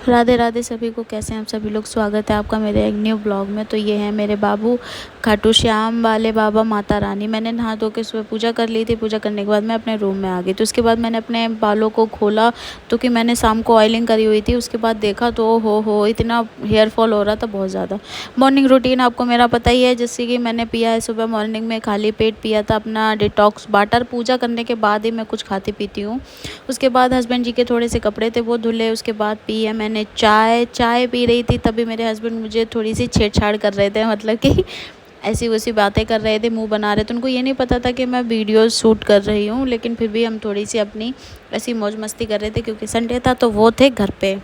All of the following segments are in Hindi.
राधे राधे सभी को। कैसे हैं आप सभी लोग। स्वागत है आपका मेरे एक न्यू ब्लॉग में। तो ये है मेरे बाबू खाटू श्याम वाले बाबा माता रानी। मैंने नहा धो के सुबह पूजा कर ली थी। पूजा करने के बाद मैं अपने रूम में आ गई। तो उसके बाद मैंने अपने बालों को खोला तो कि मैंने शाम को ऑयलिंग करी हुई थी। उसके बाद देखा तो हो इतना हेयर फॉल हो रहा था, बहुत ज़्यादा। मॉर्निंग रूटीन आपको मेरा पता ही है, जैसे कि मैंने पिया है सुबह मॉर्निंग में खाली पेट पिया था अपना डिटॉक्स वाटर। पूजा करने के बाद ही मैं कुछ खाती पीती हूँ। उसके बाद हस्बैंड जी के थोड़े से कपड़े थे वो धुले। उसके बाद पी है मैंने चाय पी रही थी, तभी मेरे हस्बैंड मुझे थोड़ी सी छेड़छाड़ कर रहे थे, मतलब कि ऐसी वैसी बातें कर रहे थे, मुंह बना रहे थे। उनको ये नहीं पता था कि मैं वीडियो शूट कर रही हूँ, लेकिन फिर भी हम थोड़ी सी अपनी ऐसी मौज मस्ती कर रहे थे क्योंकि संडे था तो वो थे घर पे।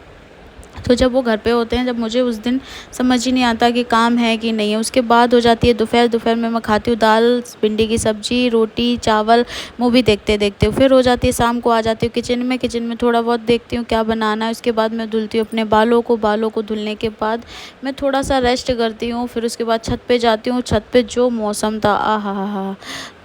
तो जब वो घर पे होते हैं, जब मुझे उस दिन समझ ही नहीं आता कि काम है कि नहीं है। उसके बाद हो जाती है दोपहर में मैं खाती हूँ दाल भिंडी की सब्जी रोटी चावल, मूवी देखते देखते। फिर हो जाती है शाम को, आ जाती हूँ किचन में थोड़ा बहुत देखती हूँ क्या बनाना है। उसके बाद मैं धुलती हूँ अपने बालों को धुलने के बाद मैं थोड़ा सा रेस्ट करती हूँ। फिर उसके बाद छत पे जाती हूँ। छत पे जो मौसम था, आ हा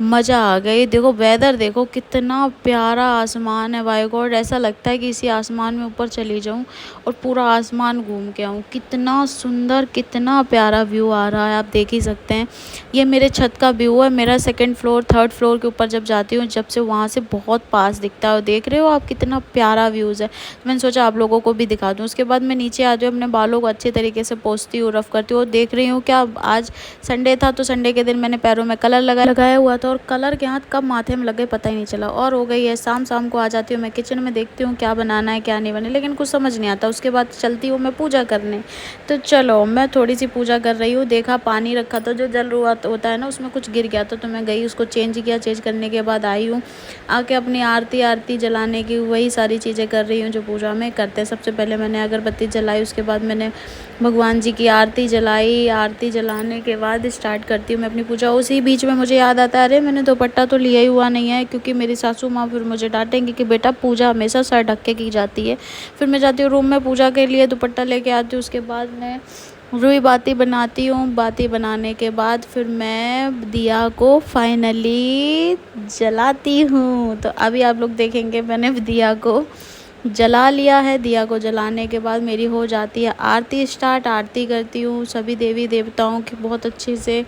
मज़ा आ गई। देखो वेदर, देखो कितना प्यारा आसमान है। बाय गॉड, ऐसा लगता है कि इसी आसमान में ऊपर चली जाऊँ और पूरा आसमान घूम के आऊँ। कितना सुंदर, कितना प्यारा व्यू आ रहा है, आप देख ही सकते हैं। ये मेरे छत का व्यू है। मेरा सेकंड फ्लोर थर्ड फ्लोर के ऊपर जब जाती हूँ, जब से वहाँ से बहुत पास दिखता है। देख रहे हो आप कितना प्यारा व्यूज़ है। तो मैंने सोचा आप लोगों को भी दिखा दूँ। उसके बाद मैं नीचे आती हूँ, अपने बालों को अच्छे तरीके से पोंछती हूँ, रफ करती हूँ। देख रही हूँ क्या, आज संडे था तो संडे के दिन मैंने पैरों में कलर लगाया हुआ था, और कलर के हाथ कब माथे में लगे पता ही नहीं चला। और हो गई है शाम को आ जाती हूँ मैं किचन में, देखती हूँ क्या बनाना है क्या नहीं बने, लेकिन कुछ समझ नहीं आता। उसके बाद चलती हूँ मैं पूजा करने। तो चलो मैं थोड़ी सी पूजा कर रही हूँ, देखा पानी रखा था जो जल रुआ होता है ना, उसमें कुछ गिर गया था। तो मैं गई उसको चेंज किया। चेंज करने के बाद आई हूँ, आके अपनी आरती जलाने की वही सारी चीज़ें कर रही हूँ जो पूजा में करते हैं। सबसे पहले मैंने अगरबत्ती जलाई, उसके बाद मैंने भगवान जी की आरती जलाई। आरती जलाने के बाद स्टार्ट करती हूँ मैं अपनी पूजा। उसी बीच में मुझे याद आता है, अरे मैंने दुपट्टा तो लिया ही हुआ नहीं है, क्योंकि मेरी सासू माँ फिर मुझे डांटेंगी कि बेटा पूजा हमेशा सर ढक के की जाती है। फिर मैं जाती हूँ रूम में पूजा के लिए, दुपट्टा लेके आती हूँ। उसके बाद मैं रुई बाती बनाती हूँ। बाती बनाने के बाद फिर मैं दिया को फाइनली जलाती हूँ। तो अभी आप लोग देखेंगे मैंने दिया को जला लिया है। दिया को जलाने के बाद मेरी हो जाती है आरती स्टार्ट। आरती करती हूँ सभी देवी देवताओं की बहुत अच्छे से।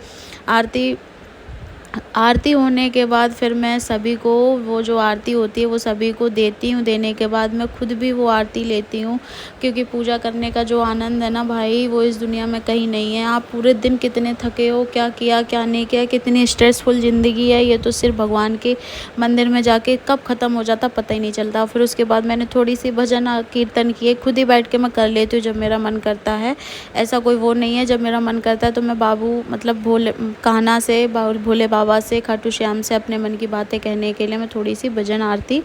आरती होने के बाद फिर मैं सभी को, वो जो आरती होती है वो सभी को देती हूँ। देने के बाद मैं खुद भी वो आरती लेती हूँ, क्योंकि पूजा करने का जो आनंद है ना भाई, वो इस दुनिया में कहीं नहीं है। आप पूरे दिन कितने थके हो, क्या किया क्या नहीं किया, कितनी स्ट्रेसफुल ज़िंदगी है, ये तो सिर्फ भगवान के मंदिर में जाके कब ख़त्म हो जाता पता ही नहीं चलता। फिर उसके बाद मैंने थोड़ी सी भजन कीर्तन किए, खुद ही बैठ के मैं कर लेती हूँ जब मेरा मन करता है। ऐसा कोई वो नहीं है, जब मेरा मन करता है तो मैं बाबू मतलब भोले कान्हा से, भोले बाबा से, खाटू श्याम से अपने मन की बातें कहने के लिए मैं थोड़ी सी भजन आरती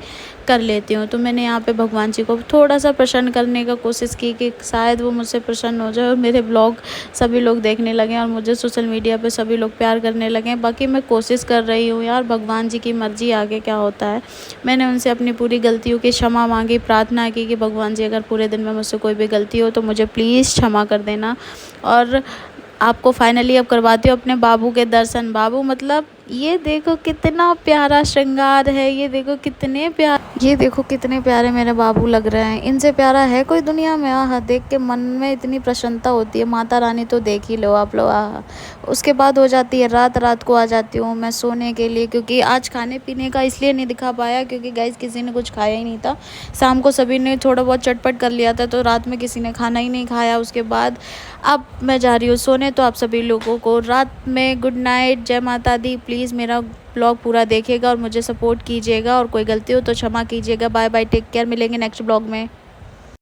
कर लेती हूँ। तो मैंने यहाँ पे भगवान जी को थोड़ा सा प्रसन्न करने का कोशिश की कि शायद वो मुझसे प्रसन्न हो जाए और मेरे ब्लॉग सभी लोग देखने लगे और मुझे सोशल मीडिया पे सभी लोग प्यार करने लगे। बाकी मैं कोशिश कर रही हूँ यार, भगवान जी की मर्जी, आगे क्या होता है। मैंने उनसे अपनी पूरी गलतियों की क्षमा मांगी, प्रार्थना की कि भगवान जी अगर पूरे दिन में मुझसे कोई भी गलती हो तो मुझे प्लीज़ क्षमा कर देना। और आपको फाइनली अब करवाती हूँ अपने बाबू के दर्शन। बाबू मतलब ये देखो कितना प्यारा श्रृंगार है, ये देखो कितने प्यारे मेरे बाबू लग रहे हैं। इनसे प्यारा है कोई दुनिया में। आहा, देख के मन में इतनी प्रसन्नता होती है। माता रानी तो देख ही लो आप लोग। आहा। उसके बाद हो जाती है रात को आ जाती हूँ मैं सोने के लिए, क्योंकि आज खाने पीने का इसलिए नहीं दिखा पाया क्योंकि गाइस किसी ने कुछ खाया ही नहीं था। शाम को सभी ने थोड़ा बहुत चटपट कर लिया था, तो रात में किसी ने खाना ही नहीं खाया। उसके बाद अब मैं जा रही हूँ सोने। तो आप सभी लोगों को रात में गुड नाइट, जय माता दी। प्लीज़ मेरा ब्लॉग पूरा देखिएगा और मुझे सपोर्ट कीजिएगा, और कोई गलती हो तो क्षमा कीजिएगा। बाय बाय, टेक केयर, मिलेंगे नेक्स्ट ब्लॉग में।